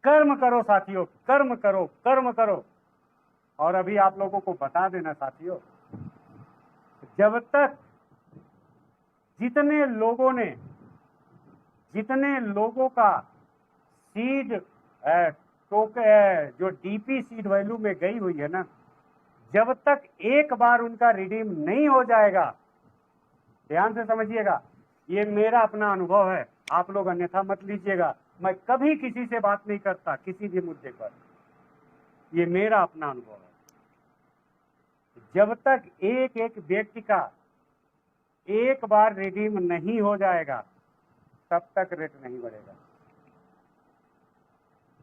कर्म करो साथियों, कर्म करो, कर्म करो। और अभी आप लोगों को बता देना साथियों, जब तक जितने लोगों का सीड जो डीपी सीड वैल्यू में गई हुई है ना, जब तक एक बार उनका रिडीम नहीं हो जाएगा, ध्यान से समझिएगा, ये मेरा अपना अनुभव है, आप लोग अन्यथा मत लीजिएगा। मैं कभी किसी से बात नहीं करता किसी भी मुद्दे पर, ये मेरा अपना अनुभव है। जब तक एक एक व्यक्ति का एक बार रिडीम नहीं हो जाएगा, तब तक रेट नहीं बढ़ेगा।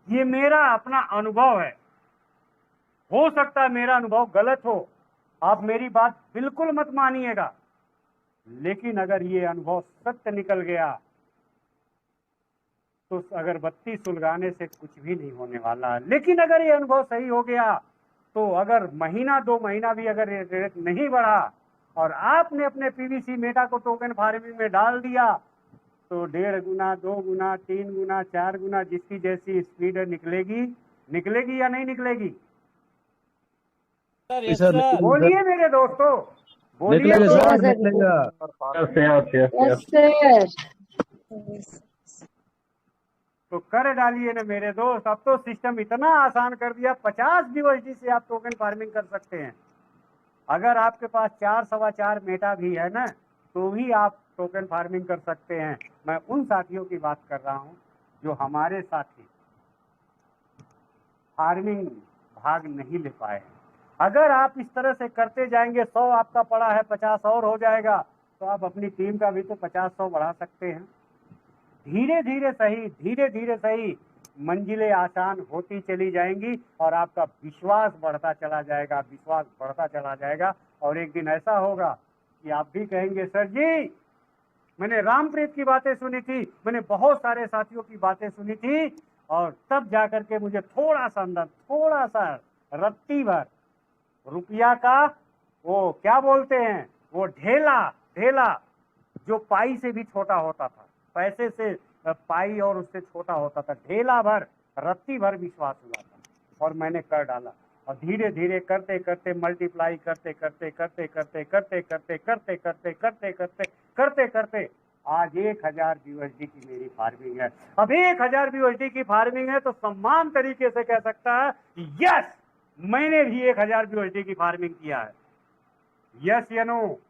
ये मेरा अपना अनुभव है, हो सकता है मेरा अनुभव गलत हो, आप मेरी बात बिल्कुल मत मानिएगा, लेकिन अगर ये अनुभव सत्य निकल गया तो अगरबत्ती सुलगाने से कुछ भी नहीं होने वाला। लेकिन अगर ये अनुभव सही हो गया तो अगर महीना 2 महीना भी अगर रेट नहीं बढ़ा और आपने अपने पीवीसी मेटा को टोकन फार्मिंग में डाल दिया, तो 1.5 गुना, 2 गुना, 3 गुना, 4 गुना जिसकी जैसी स्पीड निकलेगी, निकलेगी या नहीं निकलेगी? सर जी यस सर, सर निकलेगी बोलिए मेरे दोस्तों, बोलिए निकलेगा तो। सर, निकलेगा। Yes sir. तो कर डालिए ना मेरे दोस्त। अब तो सिस्टम इतना आसान कर दिया, 50 USD से आप टोकन फार्मिंग कर सकते हैं। अगर आपके पास 4.25 मेटा भी है ना, तो भी आप टोकन फार्मिंग कर सकते हैं। मैं उन साथियों की बात कर रहा हूं जो हमारे साथी फार्मिंग भाग नहीं ले पाए हैं। अगर आप इस तरह से करते जाएंगे, 100 आपका पड़ा है, 50 और हो जाएगा, तो आप अपनी टीम का भी तो 50-100 बढ़ा सकते हैं। धीरे धीरे सही मंजिलें आसान होती चली जाएंगी और आपका विश्वास बढ़ता चला जाएगा, विश्वास बढ़ता चला जाएगा। और एक दिन ऐसा होगा कि आप भी कहेंगे, सर जी मैंने रामप्रीत की बातें सुनी थी, मैंने बहुत सारे साथियों की बातें सुनी थी, और तब जाकर के मुझे थोड़ा सा अंदर, थोड़ा सा रत्ती भर रुपया का, वो क्या बोलते हैं, वो ढेला जो पाई से भी छोटा होता था, पैसे से पाई और उससे छोटा होता था, ढेला भर, रत्ती भर विश्वास हुआ था और मैंने कर डाला। और धीरे धीरे करते करते मल्टीप्लाई करते आज 1000 USD की मेरी फार्मिंग है। अब 1000 USD की फार्मिंग है तो सम्मान तरीके से कह सकता है, यस मैंने भी 1000 USD की फार्मिंग किया है। यस या नो?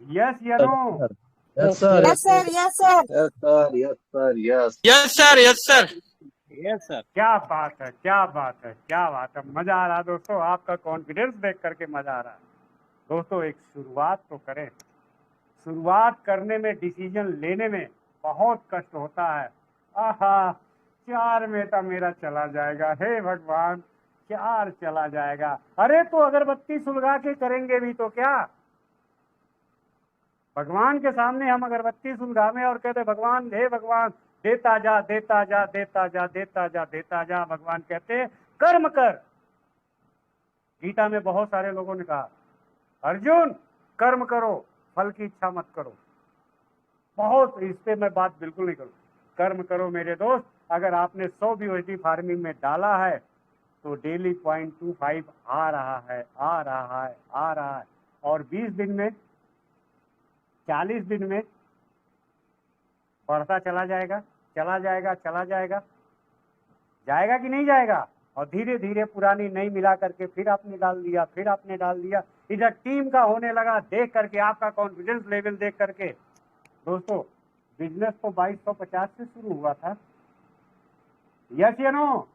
यस या no? Yes sir, yes sir. Yes sir. Yes sir, yes sir, yes. Yes sir, yes sir. Yes sir. क्या बात है, क्या बात है, क्या बात है। मजा आ रहा है दोस्तों, आपका कॉन्फिडेंस देख करके मजा आ रहा है। दोस्तों एक शुरुआत तो करें। शुरुआत करने में, डिसीजन लेने में बहुत कष्ट होता है। आहा 4 मेटा मेरा चला जाएगा, हे भगवान 4 चला जाएगा। अरे तो अगरबत्ती सुलगा के करेंगे भी तो क्या? भगवान के सामने हम अगरबत्ती सुलगावे और कहते भगवान, हे भगवान देता जा देता जा देता जा देता जा देता जा। भगवान कहते कर्म कर। गीता में बहुत सारे लोगों ने कहा, अर्जुन कर्म करो, फल की इच्छा मत करो। बहुत इस पे मैं बात बिल्कुल नहीं करूं। कर्म करो मेरे दोस्त। अगर आपने 100 USD फार्मिंग में डाला है तो डेली 0.25 आ रहा है, आ रहा है, आ रहा है। और 20 दिन में, 40 दिन में बढ़ता चला जाएगा, चला जाएगा, चला जाएगा, जाएगा कि नहीं जाएगा? और धीरे धीरे पुरानी नई मिला करके फिर आपने डाल दिया, फिर आपने डाल दिया। इधर टीम का होने लगा, देख करके आपका कॉन्फिडेंस लेवल देख करके। दोस्तों बिजनेस तो 2250 से शुरू हुआ था। यस या नो?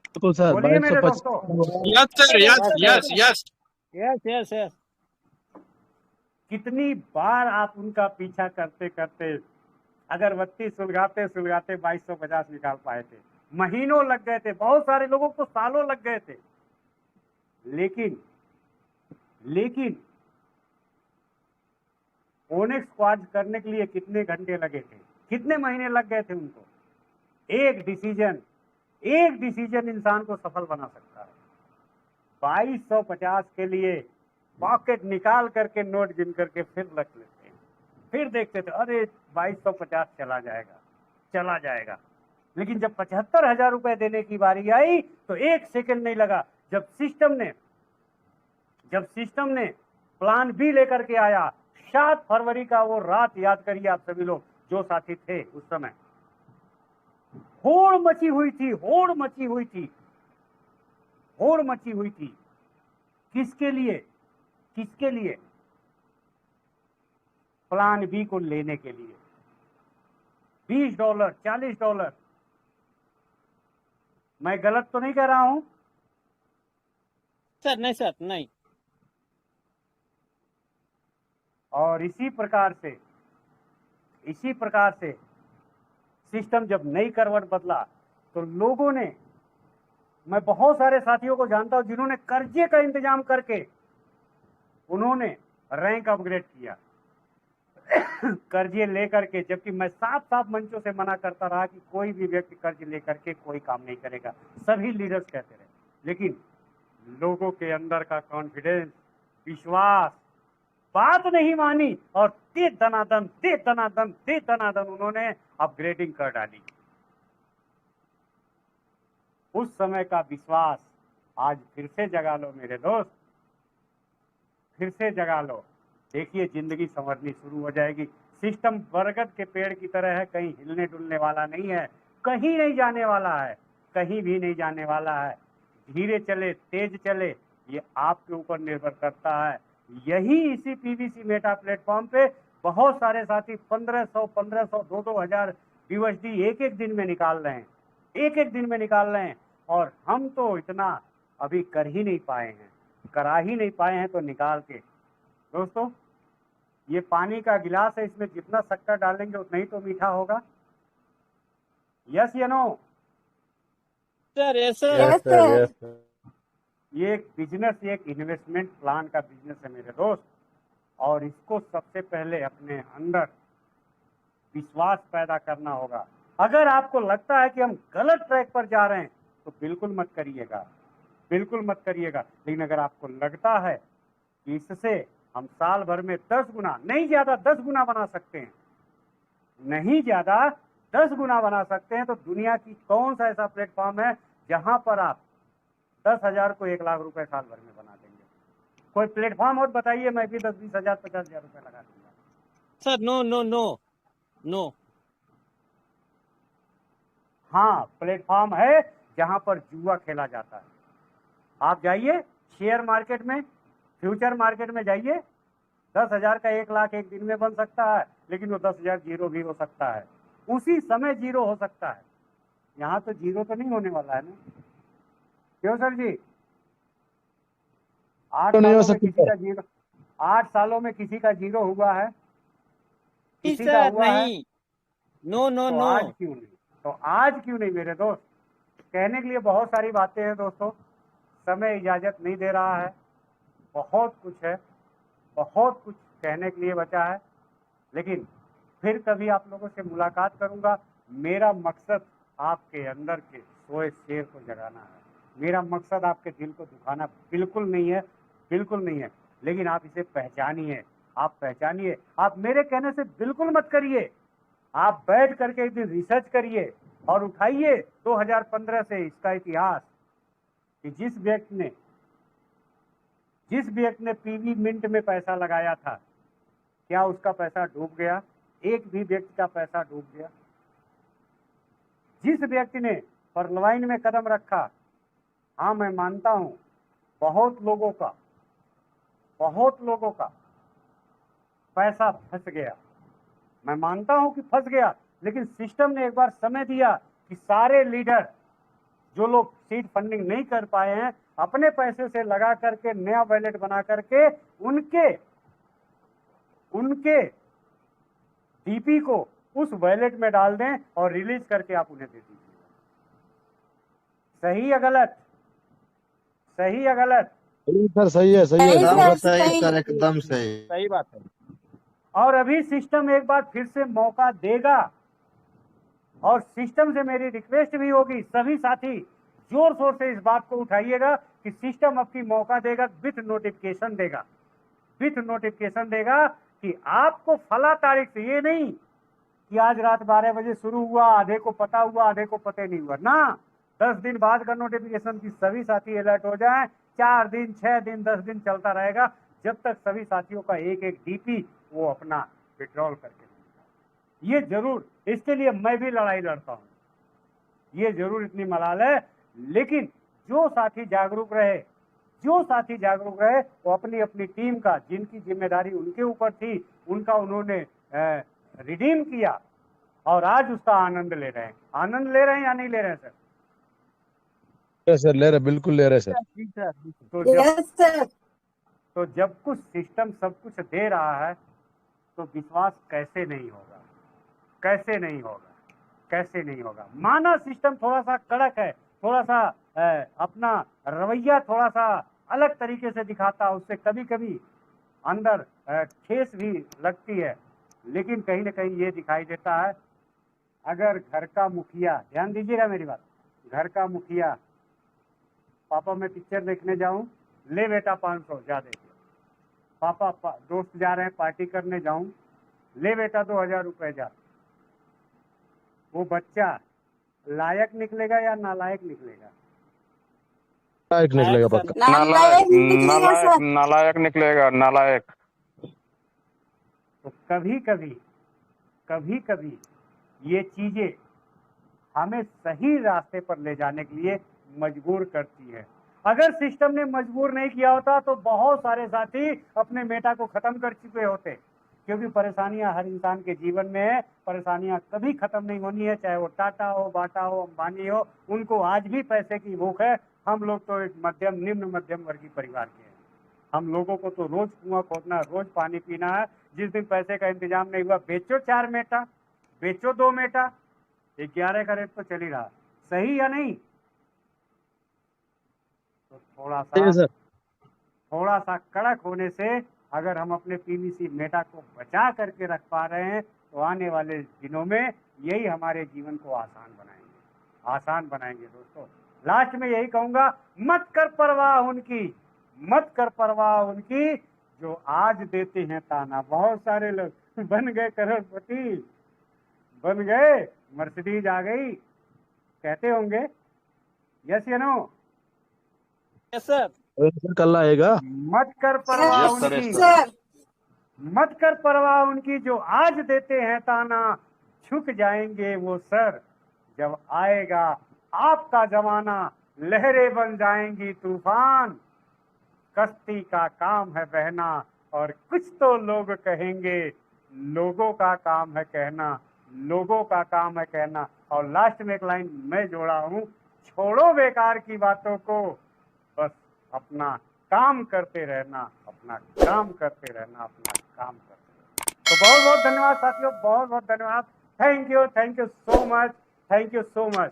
बिल्कुल सर, बोलिए मेरे 2250। दोस्तों। Yes sir, yes yes yes. Yes yes yes. कितनी बार आप उनका पीछा करते करते अगरबत्ती सुलगाते सुलगाते 2250 निकाल पाए थे। महीनों लग गए थे, बहुत सारे लोगों को सालों लग गए थे। लेकिन ओनेक्स क्वाड करने के लिए कितने घंटे लगे थे, कितने महीने लग गए थे उनको? एक डिसीजन इंसान को सफल बना सकता है। 2250 के लिए पॉकेट निकाल करके नोट गिन करके फिर रख लेते हैं, फिर देखते थे अरे 2250 चला जाएगा, चला जाएगा। लेकिन जब 75,000 रुपए देने की बारी आई तो एक सेकंड नहीं लगा। जब सिस्टम ने प्लान बी लेकर के आया, 7 फरवरी का वो रात याद करिए आप सभी लोग जो साथी थे उस समय। होड़ मची हुई थी। किसके लिए? प्लान बी को लेने के लिए। $20, $40। मैं गलत तो नहीं कह रहा हूं? सर नहीं। और इसी प्रकार से सिस्टम जब नई करवट बदला तो लोगों ने, मैं बहुत सारे साथियों को जानता हूं जिन्होंने कर्जे का इंतजाम करके उन्होंने रैंक अपग्रेड किया कर्जे लेकर के। जबकि मैं साफ मंचों से मना करता रहा कि कोई भी व्यक्ति कर्ज लेकर के कोई काम नहीं करेगा, सभी लीडर्स कहते रहे। लेकिन लोगों के अंदर का कॉन्फिडेंस, विश्वास बात नहीं मानी और दे दनादन उन्होंने अपग्रेडिंग कर डाली। उस समय का विश्वास आज फिर से जगा लो मेरे दोस्त, फिर से जगा लो। देखिए जिंदगी संवरनी शुरू हो जाएगी। सिस्टम बरगद के पेड़ की तरह है, कहीं हिलने डुलने वाला नहीं है, कहीं नहीं जाने वाला है, कहीं भी नहीं जाने वाला है। धीरे चले तेज चले ये आपके ऊपर निर्भर करता है। यही इसी पीवीसी मेटा प्लेटफॉर्म पे बहुत सारे साथी 1500 2-2000 यूएसडी एक दिन में निकाल रहे हैं, एक दिन में निकाल रहे हैं। और हम तो इतना अभी कर ही नहीं पाए हैं, करा ही नहीं पाए हैं तो निकाल के। दोस्तों ये पानी का गिलास है, इसमें जितना शक्कर डालेंगे उतना ही तो मीठा होगा। यस या no? Sir, yes, sir. Yes sir, yes sir. ये एक बिजनेस, ये एक इन्वेस्टमेंट प्लान का बिजनेस है मेरे दोस्त, और इसको सबसे पहले अपने अंदर विश्वास पैदा करना होगा। अगर आपको लगता है कि हम गलत ट्रैक पर जा रहे हैं तो बिल्कुल मत करिएगा, बिल्कुल मत करिएगा। लेकिन अगर आपको लगता है कि इससे हम साल भर में 10 गुना, नहीं ज्यादा 10 गुना बना सकते हैं, नहीं ज्यादा 10 गुना बना सकते हैं, तो दुनिया की कौन सा ऐसा प्लेटफॉर्म है जहां पर आप 10,000 को 1 लाख रुपए साल भर में बना देंगे? कोई प्लेटफॉर्म और बताइए, मैं भी 10-20 हजार 50,000 रुपए लगा दूंगा। Sir, no, no, no, no. हाँ प्लेटफॉर्म है जहां पर जुआ खेला जाता है। आप जाइए शेयर मार्केट में, फ्यूचर मार्केट में जाइए, 10,000 का 1 लाख एक दिन में बन सकता है, लेकिन वो 10,000 जीरो भी हो सकता है, उसी समय जीरो हो सकता है। यहाँ तो जीरो तो नहीं होने वाला है ना, क्यों सर जी? 8 तो नहीं हो सालों में सकता। किसी का जीरो, 8 सालों में किसी का जीरो हुआ है? नहीं, किसी का sir, हुआ है? नहीं. No, no, तो आज no. क्यों नहीं? तो आज क्यों नहीं मेरे दोस्त? कहने के लिए बहुत सारी बातें हैं दोस्तों, समय इजाजत नहीं दे रहा है। बहुत कुछ है, बहुत कुछ कहने के लिए बचा है, लेकिन फिर कभी आप लोगों से मुलाकात करूंगा। मेरा मकसद आपके अंदर के सोए शेर को जगाना है, मेरा मकसद आपके दिल को दुखाना बिल्कुल नहीं है, बिल्कुल नहीं है। लेकिन आप इसे पहचानिए, आप पहचानिए। आप मेरे कहने से बिल्कुल मत करिए, आप बैठ करके एक दिन रिसर्च करिए और उठाइए 2015 से इसका इतिहास कि जिस व्यक्ति ने पीवी मिंट में पैसा लगाया था, क्या उसका पैसा डूब गया? एक भी व्यक्ति का पैसा डूब गया? जिस व्यक्ति ने परलवाइन में कदम रखा, हाँ मैं मानता हूं बहुत लोगों का पैसा फंस गया, मैं मानता हूं कि फंस गया, लेकिन सिस्टम ने एक बार समय दिया कि सारे लीडर जो लोग सीड फंडिंग नहीं कर पाए हैं, अपने पैसे से लगा करके नया वैलेट बना करके उनके डीपी को उस वैलेट में डाल दें और रिलीज करके आप उन्हें दे दीजिए। सही या गलत? सही या गलत? सर सही है, सही है। एकदम सही सर, एकदम सही। सही बात है. और अभी सिस्टम एक बार फिर से मौका देगा, और सिस्टम से मेरी रिक्वेस्ट भी होगी, सभी साथी जोर शोर से इस बात को उठाइएगा कि सिस्टम आपकी मौका देगा, विथ नोटिफिकेशन देगा, विथ नोटिफिकेशन देगा कि आपको फला तारीख से, ये नहीं कि आज रात 12 बजे शुरू हुआ, आधे को पता हुआ आधे को पता नहीं हुआ ना, 10 दिन बाद का नोटिफिकेशन की सभी साथी अलर्ट हो जाएं। 4 दिन 6 दिन 10 दिन चलता रहेगा, जब तक सभी साथियों का एक डीपी वो अपना विड्रॉल करके देगा। ये जरूर, इसके लिए मैं भी लड़ाई लड़ता हूँ, ये जरूर इतनी मलाल है। लेकिन जो साथी जागरूक रहे, वो अपनी अपनी टीम का, जिनकी जिम्मेदारी उनके ऊपर थी, उनका उन्होंने रिडीम किया और आज उसका आनंद ले रहे हैं। आनंद ले रहे हैं या नहीं ले रहे हैं सर? सर ले रहे, बिल्कुल ले रहे सर। तो जब कुछ सिस्टम सब कुछ दे रहा है तो विश्वास कैसे नहीं होगा, कैसे नहीं होगा, कैसे नहीं होगा? माना सिस्टम थोड़ा सा कड़क है, थोड़ा सा अपना रवैया थोड़ा सा अलग तरीके से दिखाता, उससे कभी कभी अंदर ठेस भी लगती है, लेकिन कहीं ना कहीं ये दिखाई देता है, अगर घर का मुखिया, ध्यान दीजिएगा मेरी बात, घर का मुखिया, पापा मैं पिक्चर देखने जाऊं, ले बेटा 500 जा दे, दोस्त जा रहे हैं पार्टी करने, जाऊं, ले बेटा 2000 रुपए जा। वो बच्चा लायक निकलेगा या नालायक निकलेगा? नालायक निकलेगा पक्का। नालायक निकलेगा सर। नालायक निकलेगा, नालायक। तो कभी कभी ये चीजें हमें सही रास्ते पर ले जाने के लिए मजबूर करती है। अगर सिस्टम ने मजबूर नहीं किया होता तो बहुत सारे साथी अपने बेटा को खत्म कर चुके होते, क्योंकि परेशानियां हर इंसान के जीवन में है, परेशानियां कभी खत्म नहीं होनी है, चाहे वो टाटा हो, बाटा हो, अंबानी हो, उनको आज भी पैसे की भूख है। हम लोग तो एक निम्न मध्यम वर्गीय परिवार के हैं। हम लोगों को तो रोज कुआं खोदना, रोज पानी पीना है। जिस दिन पैसे का इंतजाम नहीं हुआ, बेचो 4 मेटा, बेचो 2 मेटा, 11 का रेट तो चल ही रहा, सही या नहीं? तो थोड़ा सा कड़क होने से अगर हम अपने पीवीसी मेटा को बचा करके रख पा रहे हैं तो आने वाले दिनों में यही हमारे जीवन को आसान बनाएंगे दोस्तों। लास्ट में यही कहूंगा, मत कर परवाह उनकी जो आज देते हैं ताना। बहुत सारे लोग बन गए करोड़पति, बन गए, मर्सिडीज आ गई, कहते होंगे, यस या नो? Yes sir. कल आएगा। मत कर परवाह उनकी जो आज देते हैं ताना, झुक जाएंगे वो सर जब आएगा आपका जमाना, लहरें बन जाएंगी तूफान, कश्ती का काम है बहना और कुछ तो लोग कहेंगे, लोगों का काम है कहना। और लास्ट में एक लाइन मैं जोड़ा हूं, छोड़ो बेकार की बातों को, बस अपना काम करते रहना। तो बहुत बहुत धन्यवाद साथियों, बहुत बहुत धन्यवाद। Thank you so much.